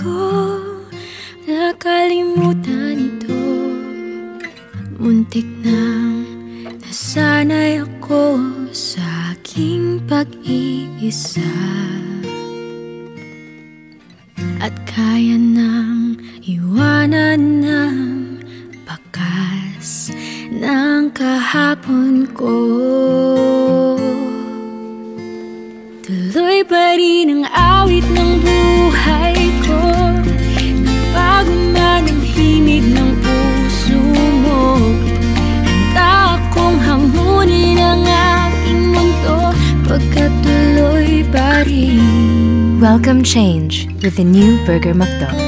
ko nakalimutan ito. Muntik nang nasanay ako sa aking pag-iisa, at kaya nang iwanan ng bakas ng kahapon ko. Tuloy pa rin ang awit ng buhay ko, nagbago man ang himig ng puso mo. Handa akong hangunin ang aking mundo, pagkatuloy pa rin. Welcome change with the new Burger McDo.